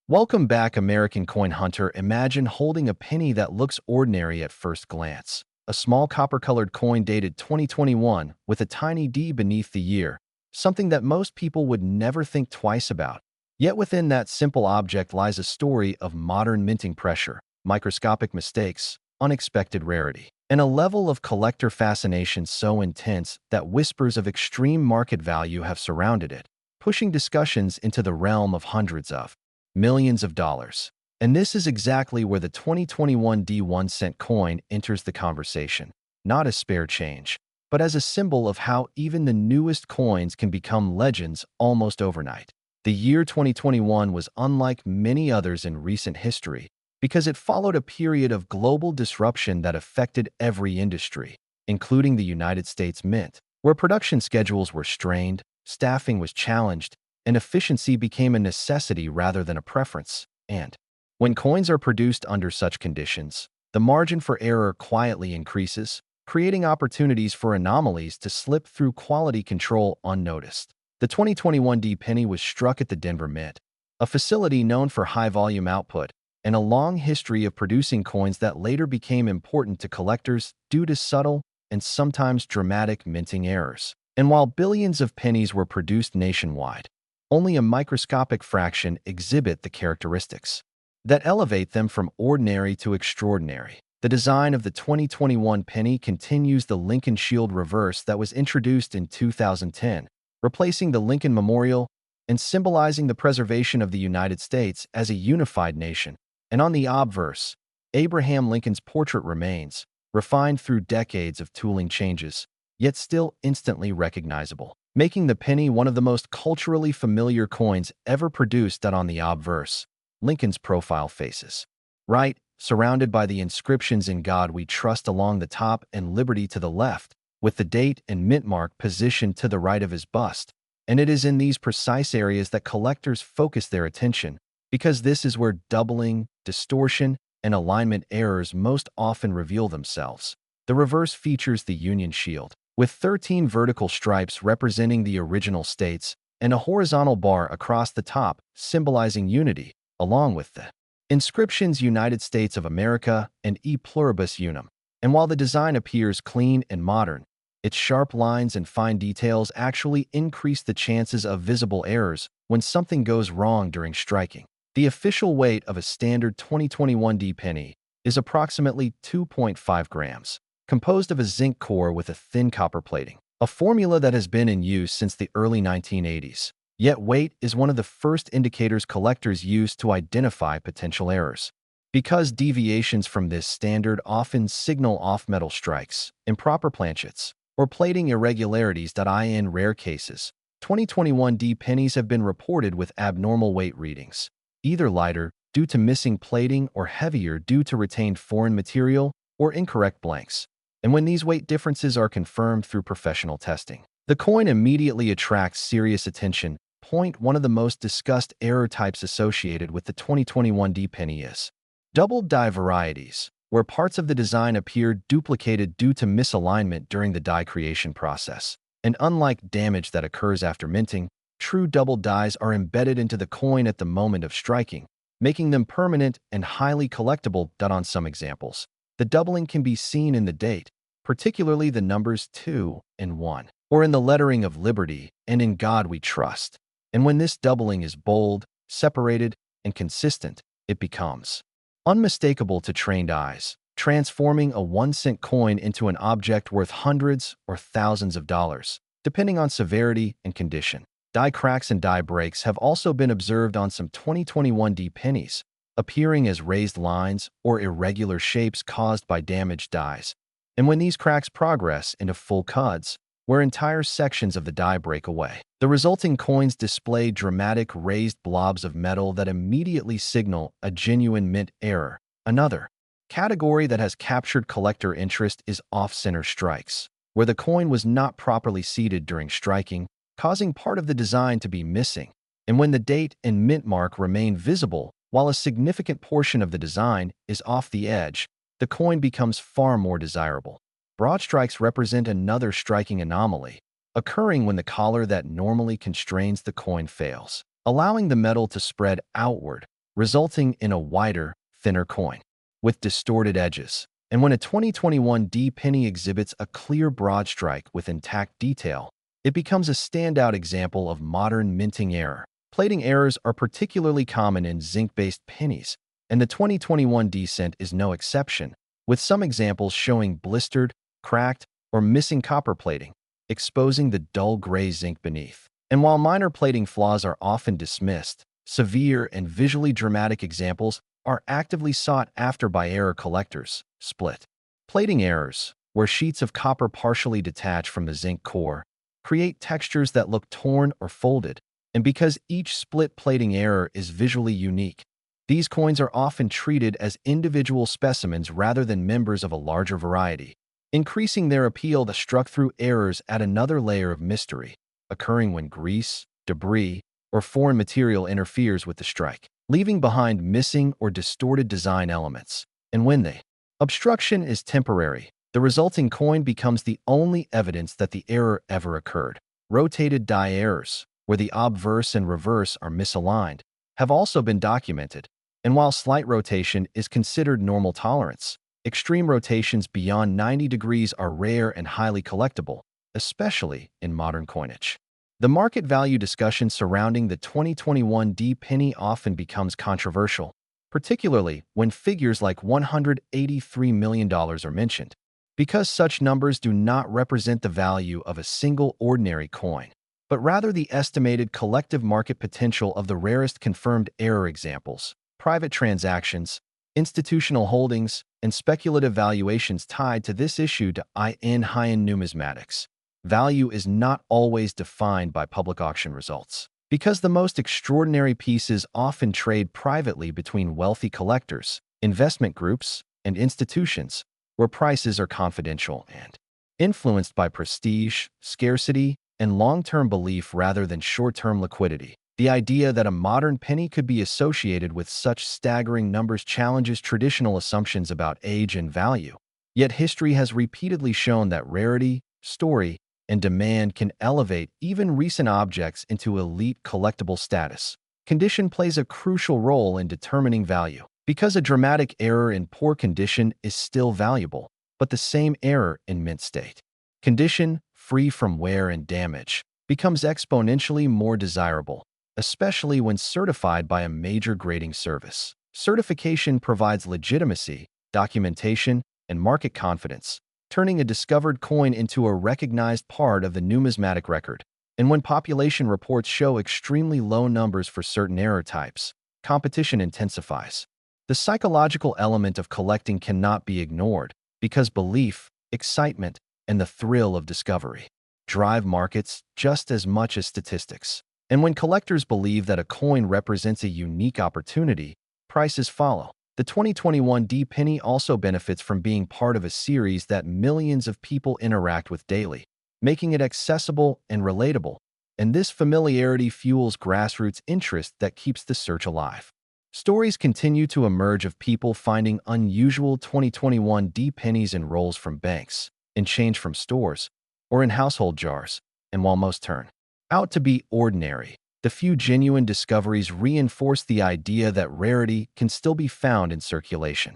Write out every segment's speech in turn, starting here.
Welcome back, American coin hunter. Imagine holding a penny that looks ordinary at first glance. A small copper-colored coin dated 2021 with a tiny D beneath the year, something that most people would never think twice about. Yet within that simple object lies a story of modern minting pressure, microscopic mistakes, unexpected rarity, and a level of collector fascination so intense that whispers of extreme market value have surrounded it, pushing discussions into the realm of hundreds of millions of dollars. And this is exactly where the 2021 D1 cent coin enters the conversation, not as spare change, but as a symbol of how even the newest coins can become legends almost overnight. The year 2021 was unlike many others in recent history because it followed a period of global disruption that affected every industry, including the United States Mint, where production schedules were strained, staffing was challenged, and efficiency became a necessity rather than a preference. And when coins are produced under such conditions, the margin for error quietly increases, creating opportunities for anomalies to slip through quality control unnoticed. The 2021 D penny was struck at the Denver Mint, a facility known for high-volume output and a long history of producing coins that later became important to collectors due to subtle and sometimes dramatic minting errors. And while billions of pennies were produced nationwide, only a microscopic fraction exhibit the characteristics that elevate them from ordinary to extraordinary. The design of the 2021 penny continues the Lincoln Shield reverse that was introduced in 2010, replacing the Lincoln Memorial and symbolizing the preservation of the United States as a unified nation. And on the obverse, Abraham Lincoln's portrait remains, refined through decades of tooling changes, yet still instantly recognizable, making the penny one of the most culturally familiar coins ever produced. That on the obverse, Lincoln's profile faces right, surrounded by the inscriptions "In God We Trust" along the top and "Liberty" to the left, with the date and mint mark positioned to the right of his bust. And it is in these precise areas that collectors focus their attention, because this is where doubling, distortion, and alignment errors most often reveal themselves. The reverse features the Union Shield, with 13 vertical stripes representing the original states and a horizontal bar across the top symbolizing unity, along with the inscriptions "United States of America" and "E Pluribus Unum." And while the design appears clean and modern, its sharp lines and fine details actually increase the chances of visible errors when something goes wrong during striking. The official weight of a standard 2021 D penny is approximately 2.5 grams, composed of a zinc core with a thin copper plating, a formula that has been in use since the early 1980s. Yet weight is one of the first indicators collectors use to identify potential errors, because deviations from this standard often signal off-metal strikes, improper planchets, or plating irregularities. In rare cases, 2021 D pennies have been reported with abnormal weight readings, either lighter due to missing plating or heavier due to retained foreign material or incorrect blanks. And when these weight differences are confirmed through professional testing, the coin immediately attracts serious attention. One of the most discussed error types associated with the 2021 D penny is doubled die varieties, where parts of the design appear duplicated due to misalignment during the die creation process. And unlike damage that occurs after minting, true double dies are embedded into the coin at the moment of striking, making them permanent and highly collectible. On some examples, the doubling can be seen in the date, particularly the numbers 2 and 1, or in the lettering of "Liberty" and "In God We Trust." And when this doubling is bold, separated, and consistent, it becomes unmistakable to trained eyes, transforming a 1-cent coin into an object worth hundreds or thousands of dollars, depending on severity and condition. Die cracks and die breaks have also been observed on some 2021 D pennies, appearing as raised lines or irregular shapes caused by damaged dies. And when these cracks progress into full cuts, where entire sections of the die break away, the resulting coins display dramatic raised blobs of metal that immediately signal a genuine mint error. Another category that has captured collector interest is off-center strikes, where the coin was not properly seated during striking, causing part of the design to be missing. And when the date and mint mark remain visible, while a significant portion of the design is off the edge, the coin becomes far more desirable. Broad strikes represent another striking anomaly, occurring when the collar that normally constrains the coin fails, allowing the metal to spread outward resulting in a wider, thinner coin with distorted edges. And when a 2021 D penny exhibits a clear broad strike with intact detail, it becomes a standout example of modern minting error. Plating errors are particularly common in zinc-based pennies, and the 2021 D cent is no exception, with some examples showing blistered, cracked, or missing copper plating, exposing the dull gray zinc beneath. And while minor plating flaws are often dismissed, severe and visually dramatic examples are actively sought after by error collectors. Split plating errors, where sheets of copper partially detach from the zinc core, create textures that look torn or folded, and because each split plating error is visually unique, these coins are often treated as individual specimens rather than members of a larger variety, increasing their appeal. The struck-through errors add another layer of mystery, occurring when grease, debris, or foreign material interferes with the strike, leaving behind missing or distorted design elements. And when the obstruction is temporary, the resulting coin becomes the only evidence that the error ever occurred. Rotated die errors, where the obverse and reverse are misaligned, have also been documented. And while slight rotation is considered normal tolerance, extreme rotations beyond 90 degrees are rare and highly collectible, especially in modern coinage. The market value discussion surrounding the 2021 D penny often becomes controversial, particularly when figures like $183 million are mentioned, because such numbers do not represent the value of a single ordinary coin, but rather the estimated collective market potential of the rarest confirmed error examples, private transactions, institutional holdings, and speculative valuations tied to this issue. To in numismatics, value is not always defined by public auction results, because the most extraordinary pieces often trade privately between wealthy collectors, investment groups, and institutions, where prices are confidential and influenced by prestige, scarcity, and long-term belief rather than short-term liquidity. The idea that a modern penny could be associated with such staggering numbers challenges traditional assumptions about age and value. Yet history has repeatedly shown that rarity, story, and demand can elevate even recent objects into elite collectible status. Condition plays a crucial role in determining value, because a dramatic error in poor condition is still valuable, but the same error in mint state condition, free from wear and damage, becomes exponentially more desirable, especially when certified by a major grading service. Certification provides legitimacy, documentation, and market confidence, turning a discovered coin into a recognized part of the numismatic record. And when population reports show extremely low numbers for certain error types, competition intensifies. The psychological element of collecting cannot be ignored, because belief, excitement, and the thrill of discovery drive markets just as much as statistics. And when collectors believe that a coin represents a unique opportunity, prices follow. The 2021 D penny also benefits from being part of a series that millions of people interact with daily, making it accessible and relatable. And this familiarity fuels grassroots interest that keeps the search alive. Stories continue to emerge of people finding unusual 2021 D pennies in rolls from banks, in change from stores, or in household jars. And while most turn out to be ordinary, the few genuine discoveries reinforce the idea that rarity can still be found in circulation.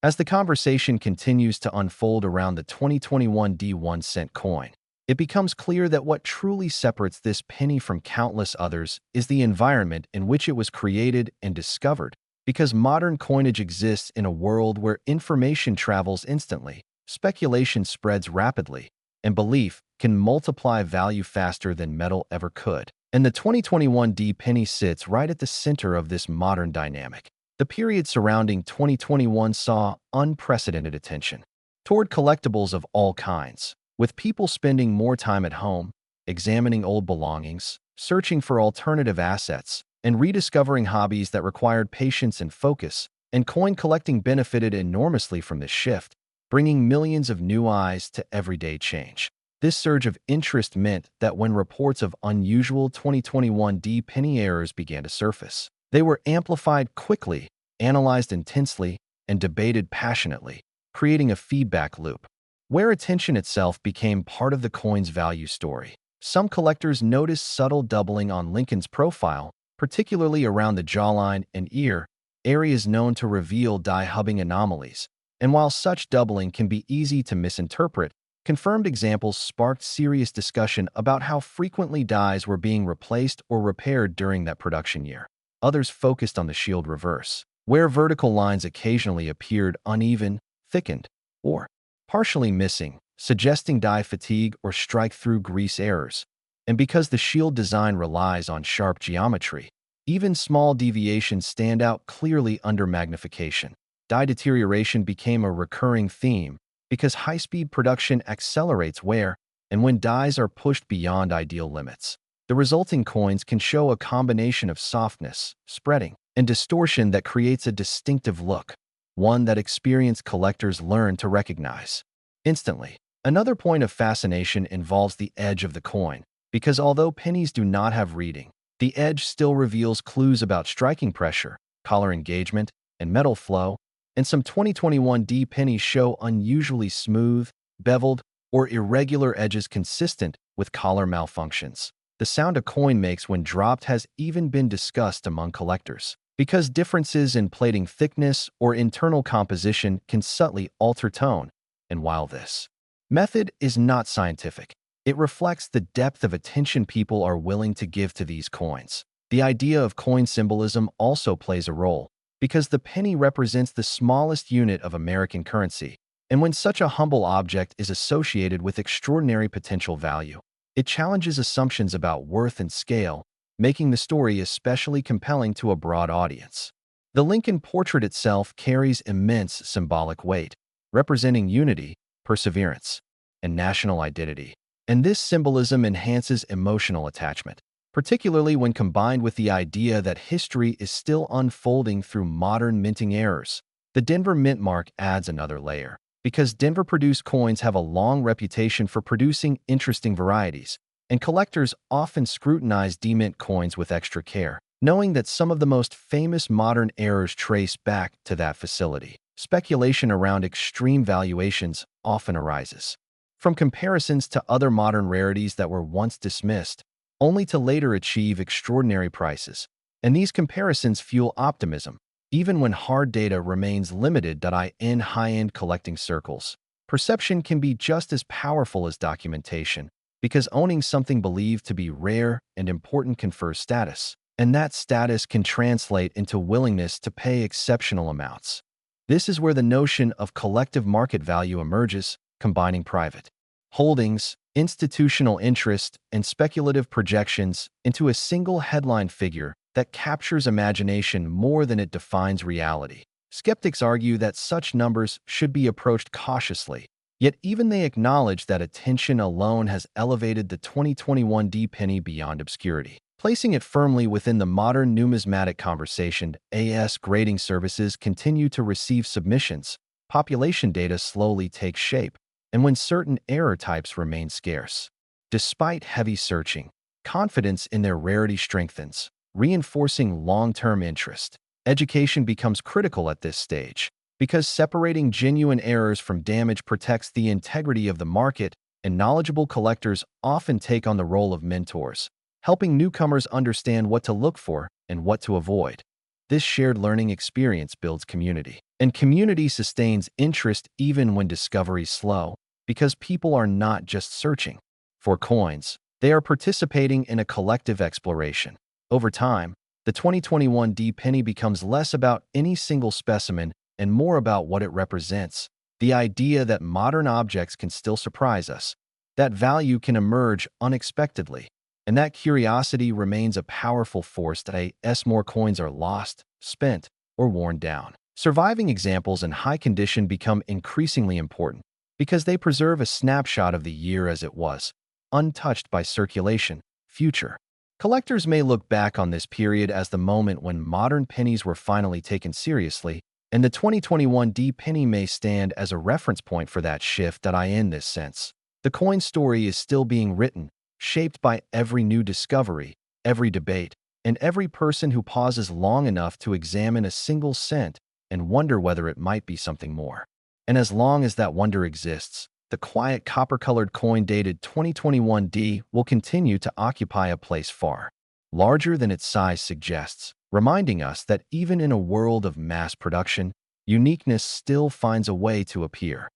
As the conversation continues to unfold around the 2021 D 1-cent coin, it becomes clear that what truly separates this penny from countless others is the environment in which it was created and discovered. Because modern coinage exists in a world where information travels instantly, speculation spreads rapidly, and belief can multiply value faster than metal ever could. And the 2021 D penny sits right at the center of this modern dynamic. The period surrounding 2021 saw unprecedented attention toward collectibles of all kinds, with people spending more time at home, examining old belongings, searching for alternative assets, and rediscovering hobbies that required patience and focus. And coin collecting benefited enormously from this shift, bringing millions of new eyes to everyday change. This surge of interest meant that when reports of unusual 2021 D penny errors began to surface, they were amplified quickly, analyzed intensely, and debated passionately, creating a feedback loop, where attention itself became part of the coin's value story. Some collectors noticed subtle doubling on Lincoln's profile, particularly around the jawline and ear, areas known to reveal die-hubbing anomalies. And while such doubling can be easy to misinterpret, confirmed examples sparked serious discussion about how frequently dies were being replaced or repaired during that production year. Others focused on the shield reverse, where vertical lines occasionally appeared uneven, thickened, or partially missing, suggesting die fatigue or strike-through grease errors. And because the shield design relies on sharp geometry, even small deviations stand out clearly under magnification. Die deterioration became a recurring theme because high-speed production accelerates wear, and when dies are pushed beyond ideal limits, the resulting coins can show a combination of softness, spreading, and distortion that creates a distinctive look, one that experienced collectors learn to recognize instantly. Another point of fascination involves the edge of the coin, because although pennies do not have reading, the edge still reveals clues about striking pressure, collar engagement, and metal flow, and some 2021 D pennies show unusually smooth, beveled, or irregular edges consistent with collar malfunctions. The sound a coin makes when dropped has even been discussed among collectors, because differences in plating thickness or internal composition can subtly alter tone. And while this method is not scientific, it reflects the depth of attention people are willing to give to these coins. The idea of coin symbolism also plays a role, because the penny represents the smallest unit of American currency, and when such a humble object is associated with extraordinary potential value, it challenges assumptions about worth and scale, making the story especially compelling to a broad audience. The Lincoln portrait itself carries immense symbolic weight, representing unity, perseverance, and national identity. And this symbolism enhances emotional attachment, particularly when combined with the idea that history is still unfolding through modern minting errors. The Denver mint mark adds another layer, because Denver-produced coins have a long reputation for producing interesting varieties, and collectors often scrutinize demint coins with extra care, knowing that some of the most famous modern errors trace back to that facility. Speculation around extreme valuations often arises, from comparisons to other modern rarities that were once dismissed, only to later achieve extraordinary prices. And these comparisons fuel optimism, even when hard data remains limited. In high-end collecting circles, perception can be just as powerful as documentation, because owning something believed to be rare and important confers status, and that status can translate into willingness to pay exceptional amounts. This is where the notion of collective market value emerges, combining private holdings, institutional interest, and speculative projections into a single headline figure that captures imagination more than it defines reality. Skeptics argue that such numbers should be approached cautiously, yet even they acknowledge that attention alone has elevated the 2021 D penny beyond obscurity, placing it firmly within the modern numismatic conversation. As grading services continue to receive submissions, population data slowly takes shape, and when certain error types remain scarce. Despite heavy searching, confidence in their rarity strengthens, reinforcing long-term interest. Education becomes critical at this stage, because separating genuine errors from damage protects the integrity of the market, and knowledgeable collectors often take on the role of mentors, helping newcomers understand what to look for and what to avoid. This shared learning experience builds community, and community sustains interest even when discovery's slow, because people are not just searching for coins, they are participating in a collective exploration. Over time, the 2021 D penny becomes less about any single specimen and more about what it represents. The idea that modern objects can still surprise us, that value can emerge unexpectedly, and that curiosity remains a powerful force. As more coins are lost, spent, or worn down, surviving examples in high condition become increasingly important, because they preserve a snapshot of the year as it was, untouched by circulation. Future collectors may look back on this period as the moment when modern pennies were finally taken seriously, and the 2021 D penny may stand as a reference point for that shift. In this sense, the coin story is still being written, shaped by every new discovery, every debate, and every person who pauses long enough to examine a single cent and wonder whether it might be something more. And as long as that wonder exists, the quiet copper-colored coin dated 2021 D will continue to occupy a place far larger than its size suggests. reminding us that even in a world of mass production, uniqueness still finds a way to appear.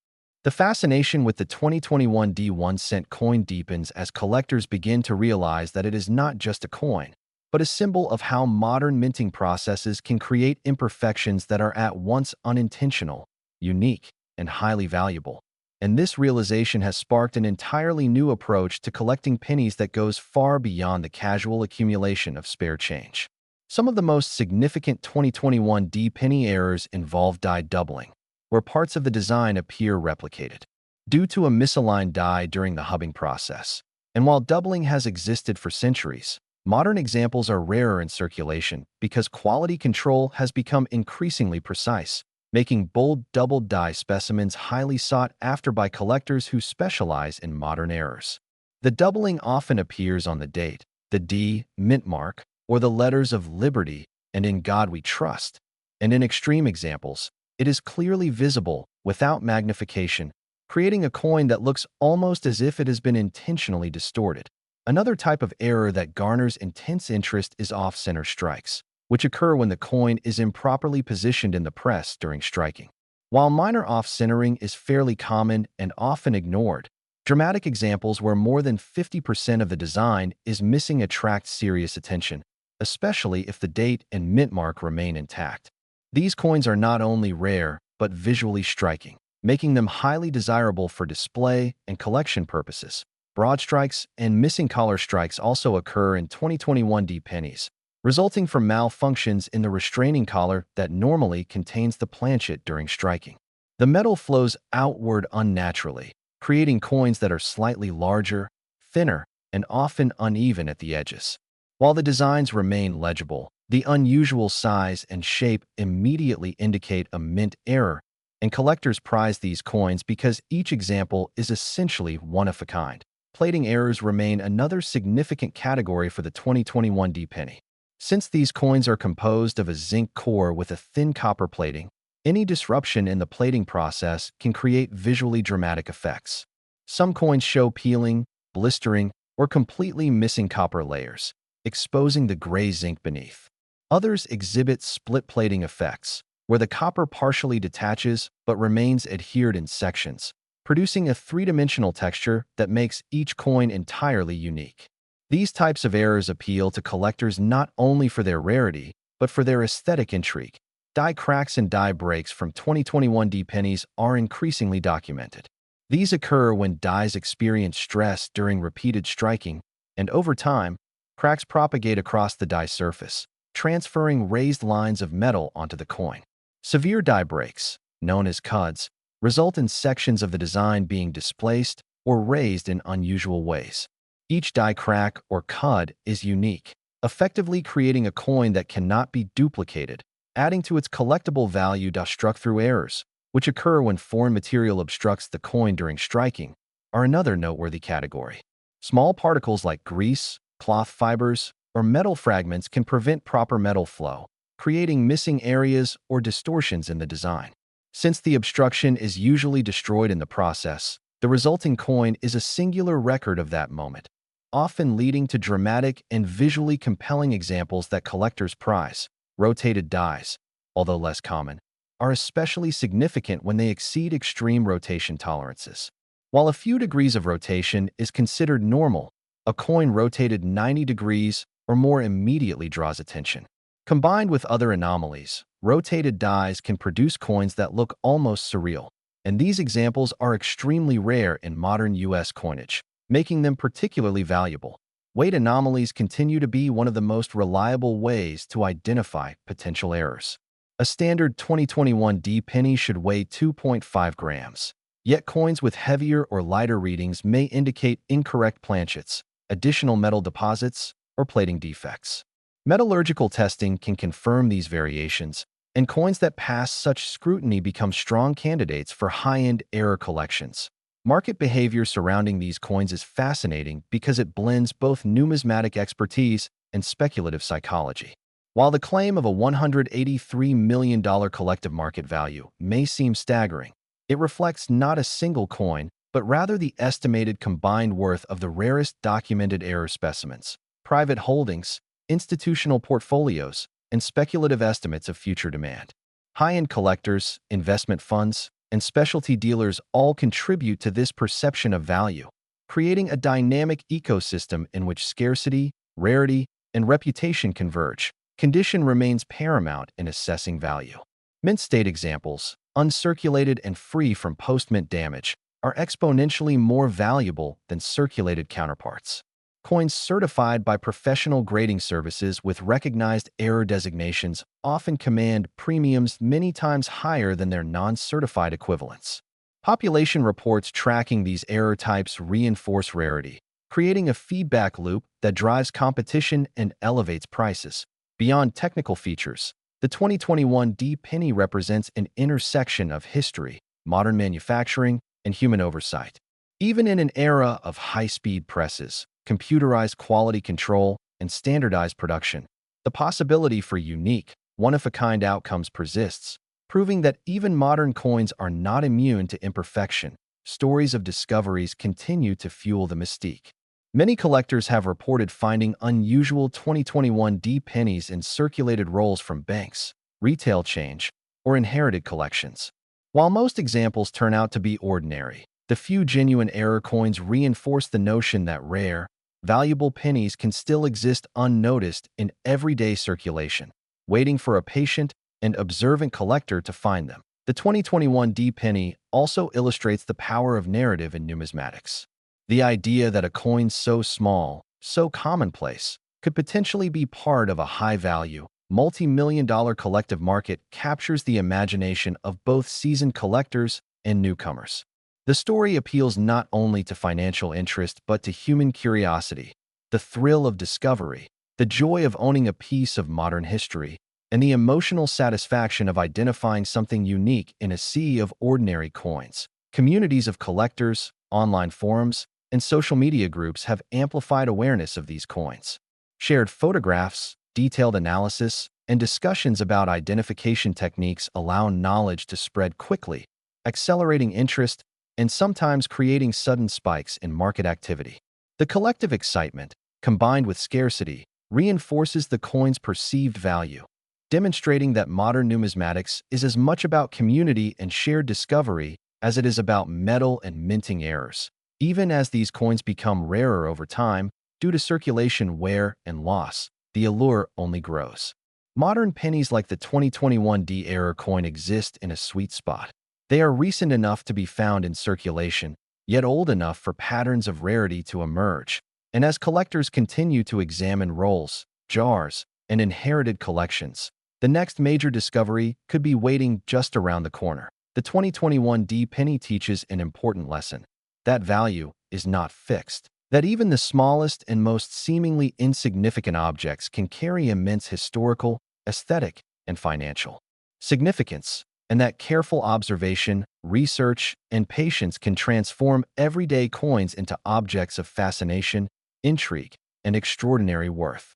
The fascination with the 2021 D1 cent coin deepens as collectors begin to realize that it is not just a coin, but a symbol of how modern minting processes can create imperfections that are at once unintentional, unique, and highly valuable. And this realization has sparked an entirely new approach to collecting pennies that goes far beyond the casual accumulation of spare change. Some of the most significant 2021 D penny errors involve die doubling, where parts of the design appear replicated, due to a misaligned die during the hubbing process. And while doubling has existed for centuries, modern examples are rarer in circulation because quality control has become increasingly precise, making bold doubled die specimens highly sought after by collectors who specialize in modern errors. The doubling often appears on the date, the D, mint mark, or the letters of Liberty and In God We Trust, and in extreme examples, it is clearly visible without magnification, creating a coin that looks almost as if it has been intentionally distorted. Another type of error that garners intense interest is off-center strikes, which occur when the coin is improperly positioned in the press during striking. While minor off-centering is fairly common and often ignored, dramatic examples where more than 50% of the design is missing attract serious attention, especially if the date and mint mark remain intact. These coins are not only rare, but visually striking, making them highly desirable for display and collection purposes. Broad strikes and missing collar strikes also occur in 2021 D pennies, resulting from malfunctions in the restraining collar that normally contains the planchet during striking. The metal flows outward unnaturally, creating coins that are slightly larger, thinner, and often uneven at the edges. While the designs remain legible, the unusual size and shape immediately indicate a mint error, and collectors prize these coins because each example is essentially one of a kind. Plating errors remain another significant category for the 2021 D penny. Since these coins are composed of a zinc core with a thin copper plating, any disruption in the plating process can create visually dramatic effects. Some coins show peeling, blistering, or completely missing copper layers, exposing the gray zinc beneath. Others exhibit split plating effects, where the copper partially detaches but remains adhered in sections, producing a three-dimensional texture that makes each coin entirely unique. These types of errors appeal to collectors not only for their rarity, but for their aesthetic intrigue. Die cracks and die breaks from 2021 D pennies are increasingly documented. These occur when dies experience stress during repeated striking, and over time, cracks propagate across the die surface, transferring raised lines of metal onto the coin. Severe die breaks, known as cuds, result in sections of the design being displaced or raised in unusual ways. Each die crack or cud is unique, effectively creating a coin that cannot be duplicated, adding to its collectible value. Struck through errors, which occur when foreign material obstructs the coin during striking, are another noteworthy category. Small particles like grease, cloth fibers, or metal fragments can prevent proper metal flow, creating missing areas or distortions in the design. Since the obstruction is usually destroyed in the process, the resulting coin is a singular record of that moment, often leading to dramatic and visually compelling examples that collectors prize. Rotated dies, although less common, are especially significant when they exceed extreme rotation tolerances. While a few degrees of rotation is considered normal, a coin rotated 90 degrees or more immediately draws attention. Combined with other anomalies, rotated dies can produce coins that look almost surreal, and these examples are extremely rare in modern U.S. coinage, making them particularly valuable. Weight anomalies continue to be one of the most reliable ways to identify potential errors. A standard 2021 D penny should weigh 2.5 grams, yet coins with heavier or lighter readings may indicate incorrect planchets, additional metal deposits, or plating defects. Metallurgical testing can confirm these variations, and coins that pass such scrutiny become strong candidates for high-end error collections. Market behavior surrounding these coins is fascinating because it blends both numismatic expertise and speculative psychology. While the claim of a $183 million collective market value may seem staggering, it reflects not a single coin, but rather the estimated combined worth of the rarest documented error specimens, private holdings, institutional portfolios, and speculative estimates of future demand. High-end collectors, investment funds, and specialty dealers all contribute to this perception of value, creating a dynamic ecosystem in which scarcity, rarity, and reputation converge. Condition remains paramount in assessing value. Mint state examples, uncirculated and free from post-mint damage, are exponentially more valuable than circulated counterparts. Coins certified by professional grading services with recognized error designations often command premiums many times higher than their non-certified equivalents. Population reports tracking these error types reinforce rarity, creating a feedback loop that drives competition and elevates prices. Beyond technical features, the 2021 D penny represents an intersection of history, modern manufacturing, and human oversight. Even in an era of high-speed presses, computerized quality control, and standardized production, the possibility for unique, one-of-a-kind outcomes persists, proving that even modern coins are not immune to imperfection. Stories of discoveries continue to fuel the mystique. Many collectors have reported finding unusual 2021 D pennies in circulated rolls from banks, retail change, or inherited collections. While most examples turn out to be ordinary, the few genuine error coins reinforce the notion that rare, valuable pennies can still exist unnoticed in everyday circulation, waiting for a patient and observant collector to find them. The 2021 D penny also illustrates the power of narrative in numismatics. The idea that a coin so small, so commonplace, could potentially be part of a high-value, multi-million-dollar collective market captures the imagination of both seasoned collectors and newcomers. The story appeals not only to financial interest but to human curiosity, the thrill of discovery, the joy of owning a piece of modern history, and the emotional satisfaction of identifying something unique in a sea of ordinary coins. Communities of collectors, online forums, and social media groups have amplified awareness of these coins. Shared photographs, detailed analysis, and discussions about identification techniques allow knowledge to spread quickly, accelerating interest and sometimes creating sudden spikes in market activity. The collective excitement, combined with scarcity, reinforces the coin's perceived value, demonstrating that modern numismatics is as much about community and shared discovery as it is about metal and minting errors. Even as these coins become rarer over time, due to circulation wear and loss, the allure only grows. Modern pennies like the 2021 D error coin exist in a sweet spot. They are recent enough to be found in circulation, yet old enough for patterns of rarity to emerge. And as collectors continue to examine rolls, jars, and inherited collections, the next major discovery could be waiting just around the corner. The 2021 D penny teaches an important lesson. That value is not fixed. That even the smallest and most seemingly insignificant objects can carry immense historical, aesthetic, and financial significance, and that careful observation, research, and patience can transform everyday coins into objects of fascination, intrigue, and extraordinary worth.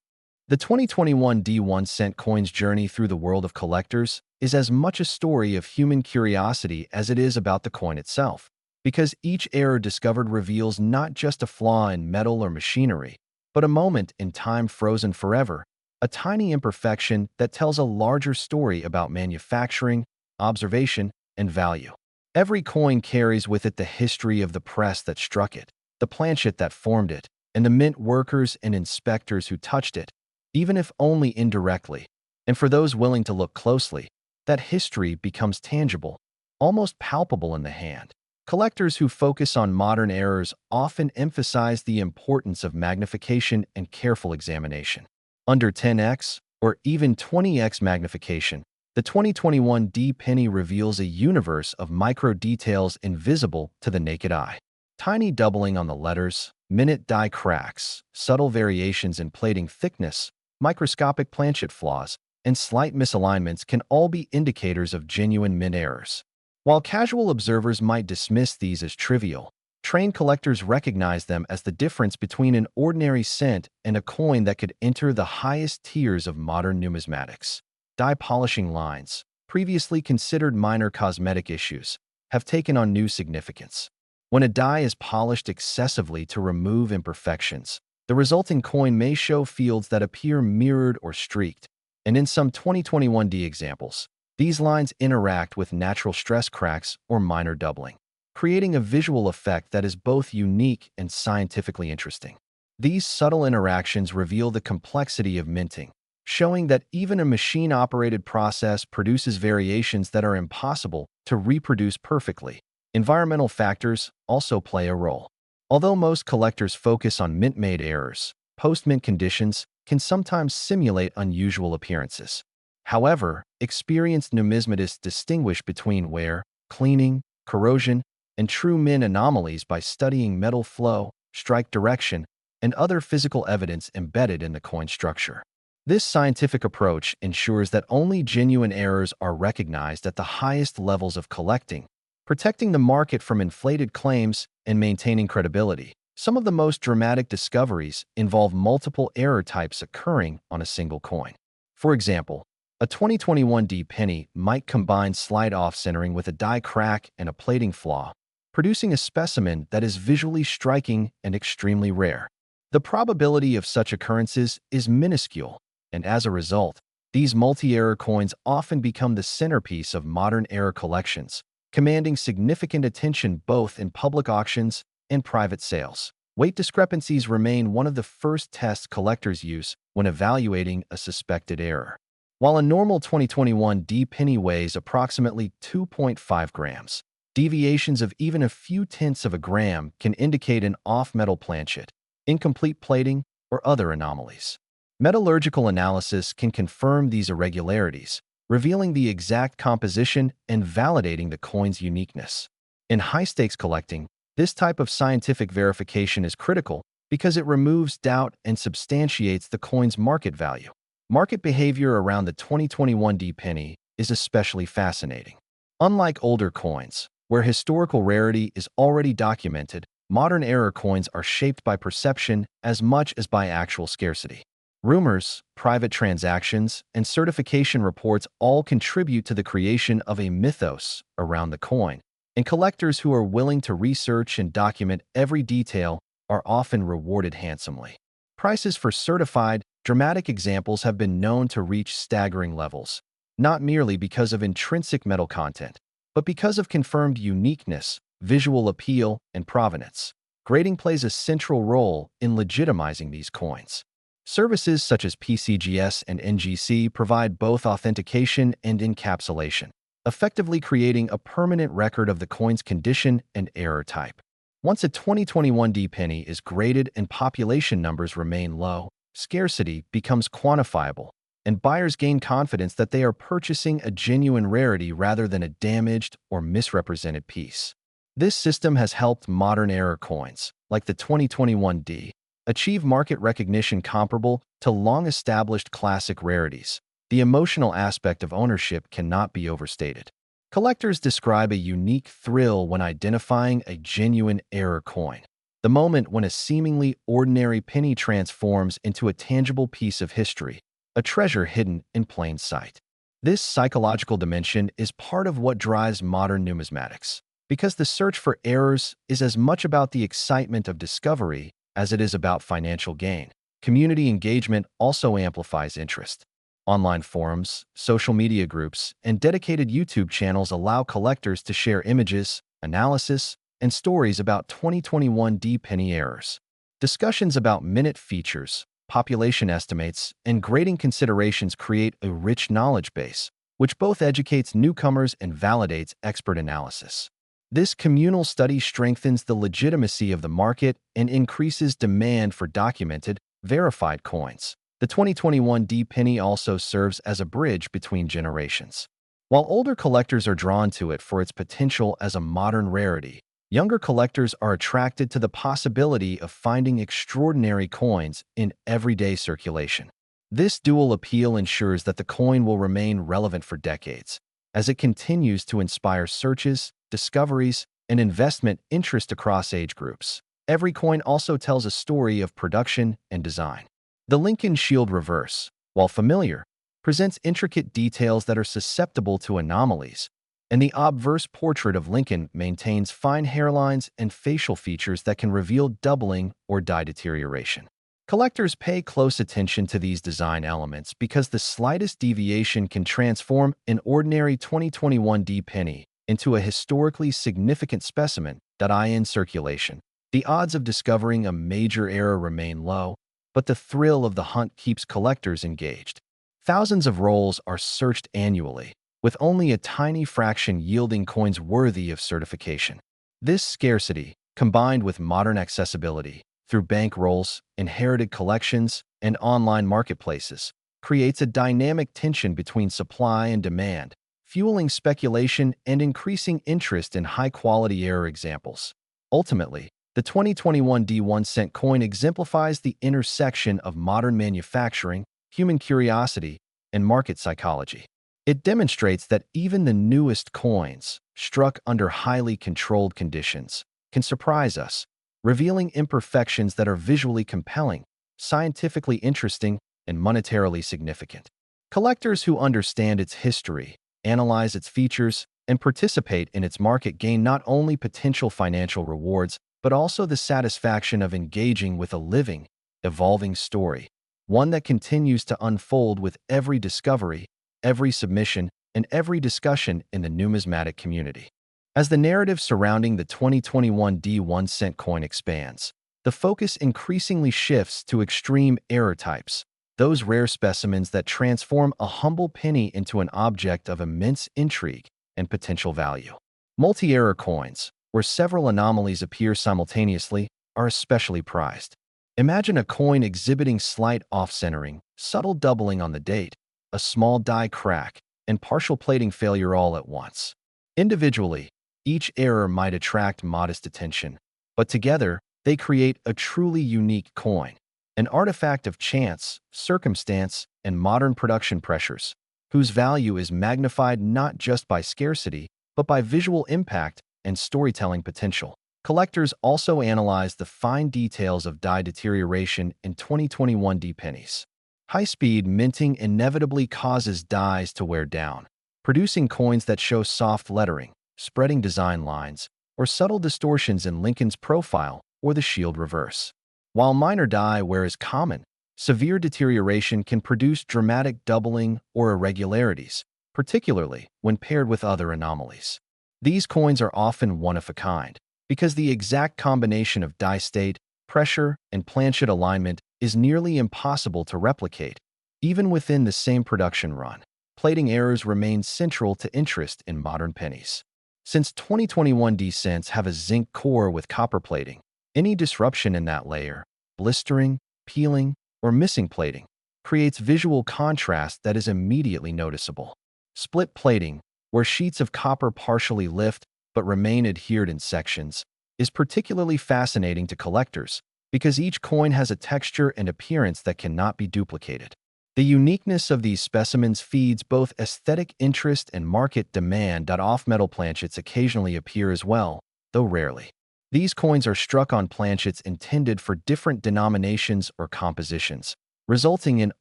The 2021 D1 cent coin's journey through the world of collectors is as much a story of human curiosity as it is about the coin itself, because each error discovered reveals not just a flaw in metal or machinery, but a moment in time frozen forever, a tiny imperfection that tells a larger story about manufacturing, observation, and value. Every coin carries with it the history of the press that struck it, the planchet that formed it, and the mint workers and inspectors who touched it, even if only indirectly. And for those willing to look closely, that history becomes tangible, almost palpable in the hand. Collectors who focus on modern errors often emphasize the importance of magnification and careful examination. Under 10x or even 20x magnification, the 2021 D penny reveals a universe of micro details invisible to the naked eye. Tiny doubling on the letters, minute die cracks, subtle variations in plating thickness, microscopic planchet flaws, and slight misalignments can all be indicators of genuine mint errors. While casual observers might dismiss these as trivial, trained collectors recognize them as the difference between an ordinary cent and a coin that could enter the highest tiers of modern numismatics. Die polishing lines, previously considered minor cosmetic issues, have taken on new significance. When a die is polished excessively to remove imperfections, the resulting coin may show fields that appear mirrored or streaked, and in some 2021D examples, these lines interact with natural stress cracks or minor doubling, creating a visual effect that is both unique and scientifically interesting. These subtle interactions reveal the complexity of minting, showing that even a machine-operated process produces variations that are impossible to reproduce perfectly. Environmental factors also play a role. Although most collectors focus on mint-made errors, post-mint conditions can sometimes simulate unusual appearances. However, experienced numismatists distinguish between wear, cleaning, corrosion, and true mint anomalies by studying metal flow, strike direction, and other physical evidence embedded in the coin structure. This scientific approach ensures that only genuine errors are recognized at the highest levels of collecting, protecting the market from inflated claims and maintaining credibility. Some of the most dramatic discoveries involve multiple error types occurring on a single coin. For example, a 2021D penny might combine slide off-centering with a die crack and a plating flaw, producing a specimen that is visually striking and extremely rare. The probability of such occurrences is minuscule, and as a result, these multi-error coins often become the centerpiece of modern error collections, commanding significant attention both in public auctions and private sales. Weight discrepancies remain one of the first tests collectors use when evaluating a suspected error. While a normal 2021D penny weighs approximately 2.5 grams, deviations of even a few tenths of a gram can indicate an off-metal planchet, incomplete plating, or other anomalies. Metallurgical analysis can confirm these irregularities, revealing the exact composition and validating the coin's uniqueness. In high-stakes collecting, this type of scientific verification is critical because it removes doubt and substantiates the coin's market value. Market behavior around the 2021D penny is especially fascinating. Unlike older coins, where historical rarity is already documented, modern error coins are shaped by perception as much as by actual scarcity. Rumors, private transactions, and certification reports all contribute to the creation of a mythos around the coin, and collectors who are willing to research and document every detail are often rewarded handsomely. Prices for certified, dramatic examples have been known to reach staggering levels, not merely because of intrinsic metal content, but because of confirmed uniqueness, visual appeal, and provenance. Grading plays a central role in legitimizing these coins. Services such as PCGS and NGC provide both authentication and encapsulation, effectively creating a permanent record of the coin's condition and error type. Once a 2021D penny is graded and population numbers remain low, scarcity becomes quantifiable, and buyers gain confidence that they are purchasing a genuine rarity rather than a damaged or misrepresented piece. This system has helped modern error coins, like the 2021D, achieve market recognition comparable to long-established classic rarities. The emotional aspect of ownership cannot be overstated. Collectors describe a unique thrill when identifying a genuine error coin, the moment when a seemingly ordinary penny transforms into a tangible piece of history, a treasure hidden in plain sight. This psychological dimension is part of what drives modern numismatics, because the search for errors is as much about the excitement of discovery as it is about financial gain. Community engagement also amplifies interest. Online forums, social media groups, and dedicated YouTube channels allow collectors to share images, analysis, and stories about 2021D penny errors. Discussions about minute features, population estimates, and grading considerations create a rich knowledge base, which both educates newcomers and validates expert analysis. This communal study strengthens the legitimacy of the market and increases demand for documented, verified coins. The 2021D penny also serves as a bridge between generations. While older collectors are drawn to it for its potential as a modern rarity, younger collectors are attracted to the possibility of finding extraordinary coins in everyday circulation. This dual appeal ensures that the coin will remain relevant for decades, as it continues to inspire searches, discoveries, and investment interest across age groups. Every coin also tells a story of production and design. The Lincoln Shield Reverse, while familiar, presents intricate details that are susceptible to anomalies, and the obverse portrait of Lincoln maintains fine hairlines and facial features that can reveal doubling or die deterioration. Collectors pay close attention to these design elements because the slightest deviation can transform an ordinary 2021 penny into a historically significant specimen that in circulation. The odds of discovering a major error remain low, but the thrill of the hunt keeps collectors engaged. Thousands of rolls are searched annually, with only a tiny fraction yielding coins worthy of certification. This scarcity, combined with modern accessibility through bank rolls, inherited collections, and online marketplaces, creates a dynamic tension between supply and demand, fueling speculation and increasing interest in high-quality error examples. Ultimately, the 2021 1-cent coin exemplifies the intersection of modern manufacturing, human curiosity, and market psychology. It demonstrates that even the newest coins, struck under highly controlled conditions, can surprise us, revealing imperfections that are visually compelling, scientifically interesting, and monetarily significant. Collectors who understand its history, analyze its features, and participate in its market gain not only potential financial rewards, but also the satisfaction of engaging with a living, evolving story, one that continues to unfold with every discovery, every submission, and every discussion in the numismatic community. As the narrative surrounding the 2021 1-cent coin expands, the focus increasingly shifts to extreme error types, those rare specimens that transform a humble penny into an object of immense intrigue and potential value. Multi-error coins, where several anomalies appear simultaneously, are especially prized. Imagine a coin exhibiting slight off-centering, subtle doubling on the date, a small die crack, and partial plating failure all at once. Individually, each error might attract modest attention, but together, they create a truly unique coin, an artifact of chance, circumstance, and modern production pressures, whose value is magnified not just by scarcity, but by visual impact and storytelling potential. Collectors also analyze the fine details of die deterioration in 2021 pennies. High-speed minting inevitably causes dies to wear down, producing coins that show soft lettering, spreading design lines, or subtle distortions in Lincoln's profile or the shield reverse. While minor die wear is common, severe deterioration can produce dramatic doubling or irregularities, particularly when paired with other anomalies. These coins are often one-of-a-kind, because the exact combination of die state, pressure, and planchet alignment is nearly impossible to replicate, even within the same production run. Plating errors remain central to interest in modern pennies. Since 2021 cents have a zinc core with copper plating, any disruption in that layer, blistering, peeling, or missing plating, creates visual contrast that is immediately noticeable. Split plating, where sheets of copper partially lift but remain adhered in sections, is particularly fascinating to collectors because each coin has a texture and appearance that cannot be duplicated. The uniqueness of these specimens feeds both aesthetic interest and market demand. Off-metal planchets occasionally appear as well, though rarely. These coins are struck on planchets intended for different denominations or compositions, resulting in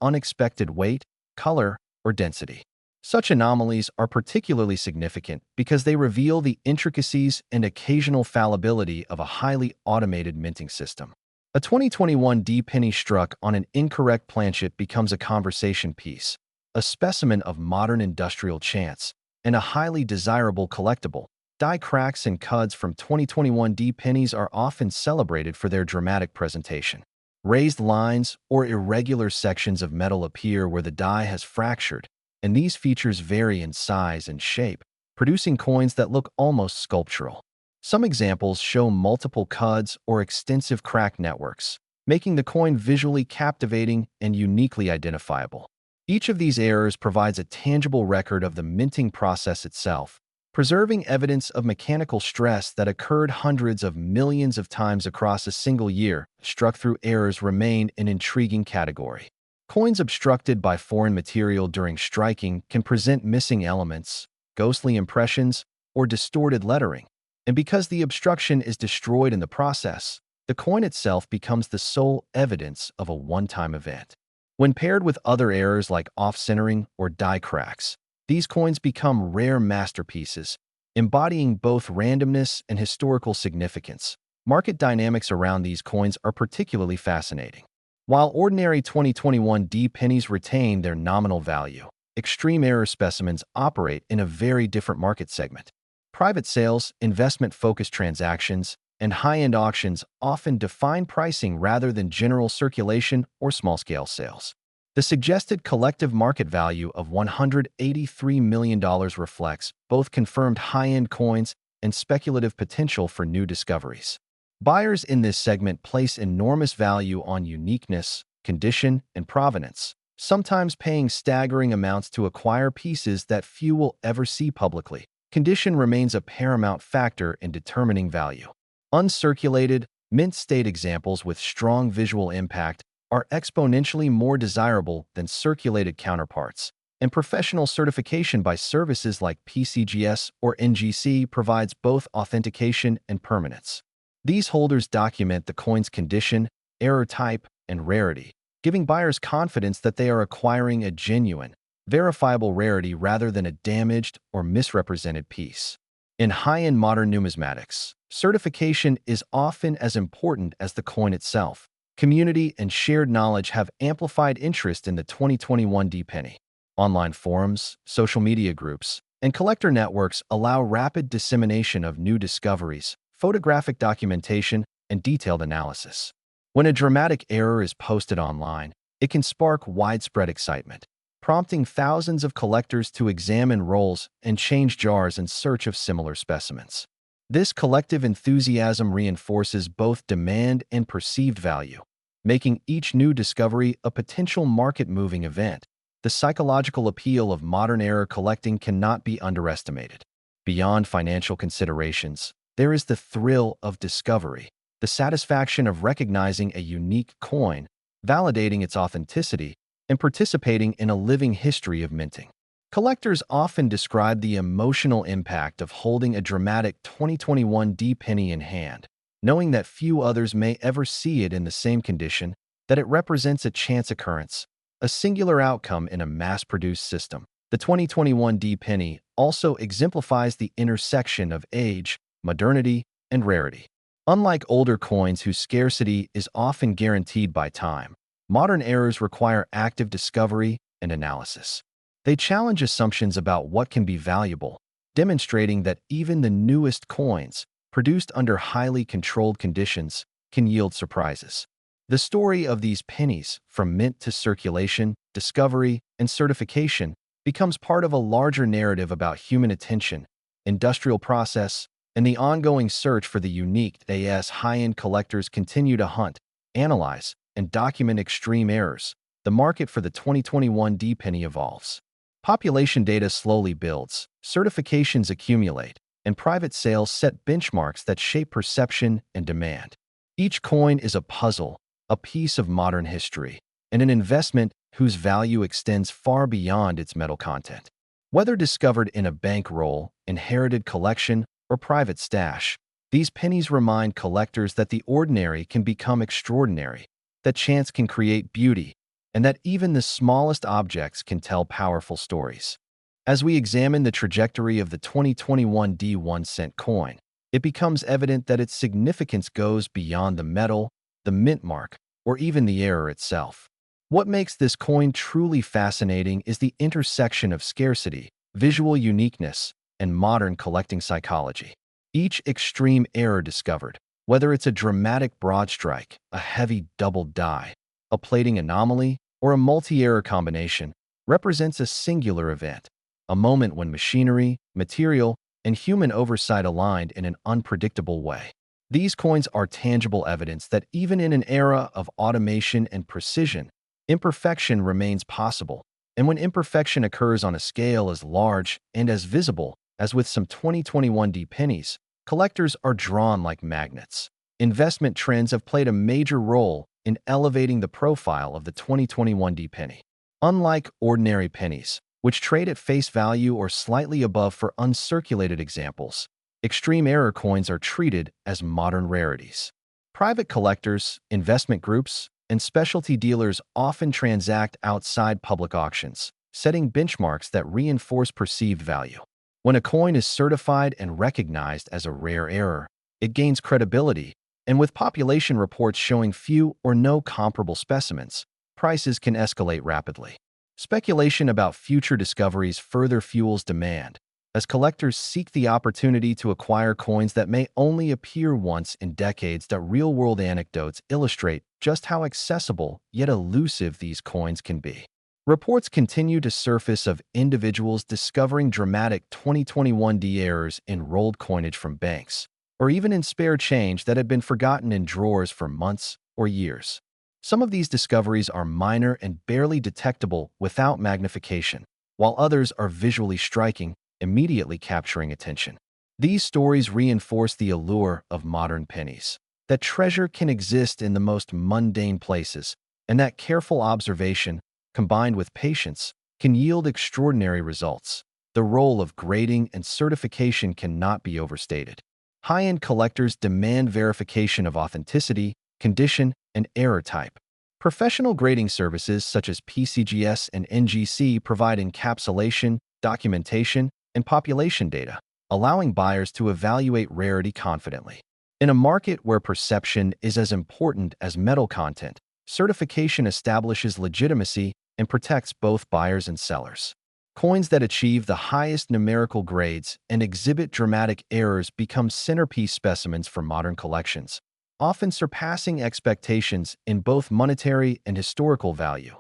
unexpected weight, color, or density. Such anomalies are particularly significant because they reveal the intricacies and occasional fallibility of a highly automated minting system. A 2021 penny struck on an incorrect planchet becomes a conversation piece, a specimen of modern industrial chance, and a highly desirable collectible. Die cracks and cuds from 2021 pennies are often celebrated for their dramatic presentation. Raised lines or irregular sections of metal appear where the die has fractured, and these features vary in size and shape, producing coins that look almost sculptural. Some examples show multiple cuds or extensive crack networks, making the coin visually captivating and uniquely identifiable. Each of these errors provides a tangible record of the minting process itself, preserving evidence of mechanical stress that occurred hundreds of millions of times across a single year. Struck through errors remain an intriguing category. Coins obstructed by foreign material during striking can present missing elements, ghostly impressions, or distorted lettering. And because the obstruction is destroyed in the process, the coin itself becomes the sole evidence of a one-time event. When paired with other errors like off-centering or die cracks, these coins become rare masterpieces, embodying both randomness and historical significance. Market dynamics around these coins are particularly fascinating. While ordinary 2021 D pennies retain their nominal value, extreme error specimens operate in a very different market segment. Private sales, investment-focused transactions, and high-end auctions often define pricing rather than general circulation or small-scale sales. The suggested collective market value of $183 million reflects both confirmed high-end coins and speculative potential for new discoveries. Buyers in this segment place enormous value on uniqueness, condition, and provenance, sometimes paying staggering amounts to acquire pieces that few will ever see publicly. Condition remains a paramount factor in determining value. Uncirculated, mint-state examples with strong visual impact are exponentially more desirable than circulated counterparts, and professional certification by services like PCGS or NGC provides both authentication and permanence. These holders document the coin's condition, error type, and rarity, giving buyers confidence that they are acquiring a genuine, verifiable rarity rather than a damaged or misrepresented piece. In high-end modern numismatics, certification is often as important as the coin itself. Community and shared knowledge have amplified interest in the 2021 D-penny. Online forums, social media groups, and collector networks allow rapid dissemination of new discoveries, photographic documentation, and detailed analysis. When a dramatic error is posted online, it can spark widespread excitement, prompting thousands of collectors to examine rolls and change jars in search of similar specimens. This collective enthusiasm reinforces both demand and perceived value, making each new discovery a potential market-moving event. The psychological appeal of modern era collecting cannot be underestimated. Beyond financial considerations, there is the thrill of discovery, the satisfaction of recognizing a unique coin, validating its authenticity, and participating in a living history of minting. Collectors often describe the emotional impact of holding a dramatic 2021 D-penny in hand, knowing that few others may ever see it in the same condition, that it represents a chance occurrence, a singular outcome in a mass-produced system. The 2021 D-penny also exemplifies the intersection of age, modernity, and rarity. Unlike older coins whose scarcity is often guaranteed by time, modern errors require active discovery and analysis. They challenge assumptions about what can be valuable, demonstrating that even the newest coins, produced under highly controlled conditions, can yield surprises. The story of these pennies, from mint to circulation, discovery, and certification, becomes part of a larger narrative about human attention, industrial process, and the ongoing search for the unique. As high-end collectors continue to hunt, analyze, and document extreme errors, the market for the 2021 D-penny evolves. Population data slowly builds, certifications accumulate, and private sales set benchmarks that shape perception and demand. Each coin is a puzzle, a piece of modern history, and an investment whose value extends far beyond its metal content. Whether discovered in a bankroll, inherited collection, or private stash, these pennies remind collectors that the ordinary can become extraordinary, that chance can create beauty, and that even the smallest objects can tell powerful stories. As we examine the trajectory of the 2021 D1-cent coin, it becomes evident that its significance goes beyond the metal, the mint mark, or even the error itself. What makes this coin truly fascinating is the intersection of scarcity, visual uniqueness, and modern collecting psychology. Each extreme error discovered, whether it's a dramatic broad strike, a heavy double die, a plating anomaly, or a multi-error combination, represents a singular event, a moment when machinery, material, and human oversight aligned in an unpredictable way. These coins are tangible evidence that even in an era of automation and precision, imperfection remains possible, and when imperfection occurs on a scale as large and as visible as with some 2021 D pennies, collectors are drawn like magnets. Investment trends have played a major role in elevating the profile of the 2021 D penny. Unlike ordinary pennies, which trade at face value or slightly above for uncirculated examples, extreme error coins are treated as modern rarities. Private collectors, investment groups, and specialty dealers often transact outside public auctions, setting benchmarks that reinforce perceived value. When a coin is certified and recognized as a rare error, it gains credibility, And with population reports showing few or no comparable specimens, prices can escalate rapidly. Speculation about future discoveries further fuels demand, as collectors seek the opportunity to acquire coins that may only appear once in decades. That real-world anecdotes illustrate just how accessible yet elusive these coins can be. Reports continue to surface of individuals discovering dramatic 2021D errors in rolled coinage from banks, or even in spare change that had been forgotten in drawers for months or years. Some of these discoveries are minor and barely detectable without magnification, while others are visually striking, immediately capturing attention. These stories reinforce the allure of modern pennies, that treasure can exist in the most mundane places, and that careful observation, combined with patience, can yield extraordinary results. The role of grading and certification cannot be overstated. High-end collectors demand verification of authenticity, condition, and error type. Professional grading services such as PCGS and NGC provide encapsulation, documentation, and population data, allowing buyers to evaluate rarity confidently. In a market where perception is as important as metal content, certification establishes legitimacy and protects both buyers and sellers. Coins that achieve the highest numerical grades and exhibit dramatic errors become centerpiece specimens for modern collections, often surpassing expectations in both monetary and historical value.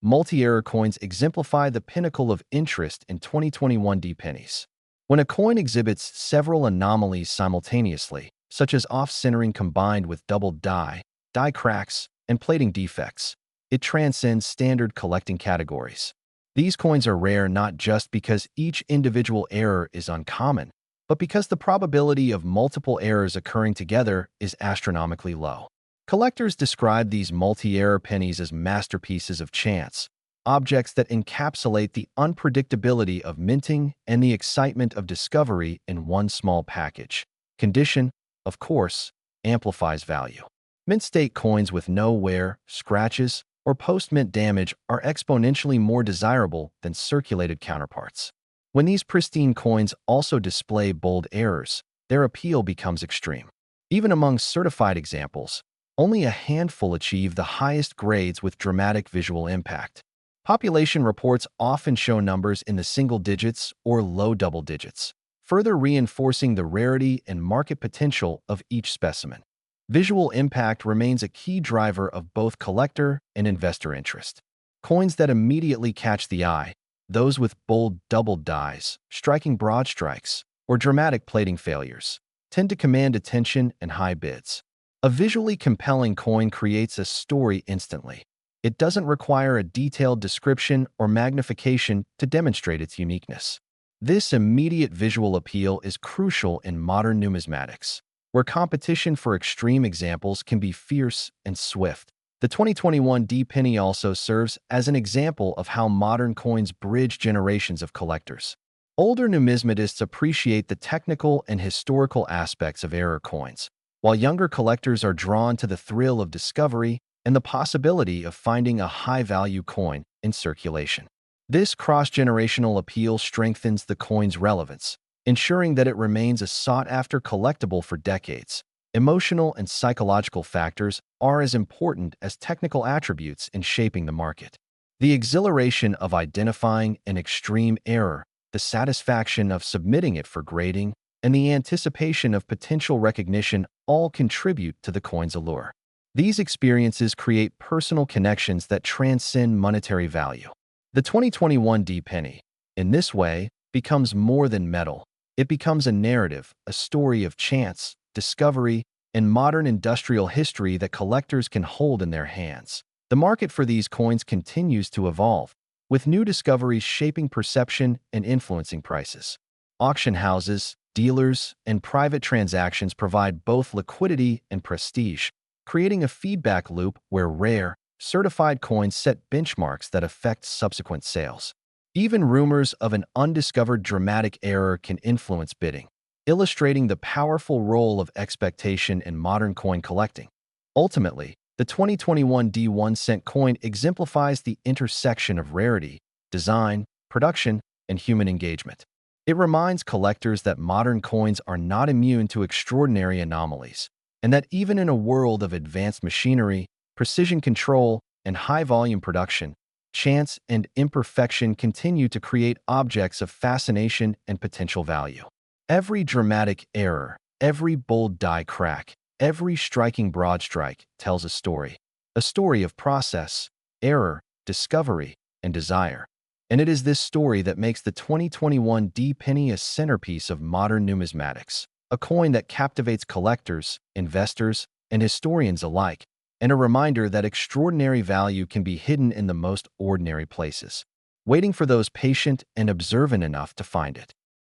Multi-error coins exemplify the pinnacle of interest in 2021D pennies. When a coin exhibits several anomalies simultaneously, such as off-centering combined with doubled die cracks, and plating defects, it transcends standard collecting categories. These coins are rare not just because each individual error is uncommon, but because the probability of multiple errors occurring together is astronomically low. Collectors describe these multi-error pennies as masterpieces of chance, objects that encapsulate the unpredictability of minting and the excitement of discovery in one small package. Condition, of course, amplifies value. Mint-state coins with no wear, scratches, or post-mint damage are exponentially more desirable than circulated counterparts. When these pristine coins also display bold errors, their appeal becomes extreme. Even among certified examples, only a handful achieve the highest grades with dramatic visual impact. Population reports often show numbers in the single digits or low double digits, further reinforcing the rarity and market potential of each specimen. Visual impact remains a key driver of both collector and investor interest. Coins that immediately catch the eye, those with bold doubled dies, striking broad strikes, or dramatic plating failures, tend to command attention and high bids. A visually compelling coin creates a story instantly. It doesn't require a detailed description or magnification to demonstrate its uniqueness. This immediate visual appeal is crucial in modern numismatics, where competition for extreme examples can be fierce and swift. The 2021D penny also serves as an example of how modern coins bridge generations of collectors. Older numismatists appreciate the technical and historical aspects of error coins, while younger collectors are drawn to the thrill of discovery and the possibility of finding a high-value coin in circulation. This cross-generational appeal strengthens the coin's relevance, ensuring that it remains a sought-after collectible for decades. Emotional and psychological factors are as important as technical attributes in shaping the market. The exhilaration of identifying an extreme error, the satisfaction of submitting it for grading, and the anticipation of potential recognition all contribute to the coin's allure. These experiences create personal connections that transcend monetary value. The 2021D penny, in this way, becomes more than metal. It becomes a narrative, a story of chance, discovery, and modern industrial history that collectors can hold in their hands. The market for these coins continues to evolve, with new discoveries shaping perception and influencing prices. Auction houses, dealers, and private transactions provide both liquidity and prestige, creating a feedback loop where rare, certified coins set benchmarks that affect subsequent sales. Even rumors of an undiscovered dramatic error can influence bidding, illustrating the powerful role of expectation in modern coin collecting. Ultimately, the 2021 D1 cent coin exemplifies the intersection of rarity, design, production, and human engagement. It reminds collectors that modern coins are not immune to extraordinary anomalies. and that even in a world of advanced machinery, precision control, and high-volume production, chance and imperfection continue to create objects of fascination and potential value. Every dramatic error, every bold die crack, every striking broad strike tells a story of process, error, discovery, and desire. And it is this story that makes the 2021 D penny a centerpiece of modern numismatics, a coin that captivates collectors, investors, and historians alike, and a reminder that extraordinary value can be hidden in the most ordinary places, waiting for those patient and observant enough to find it.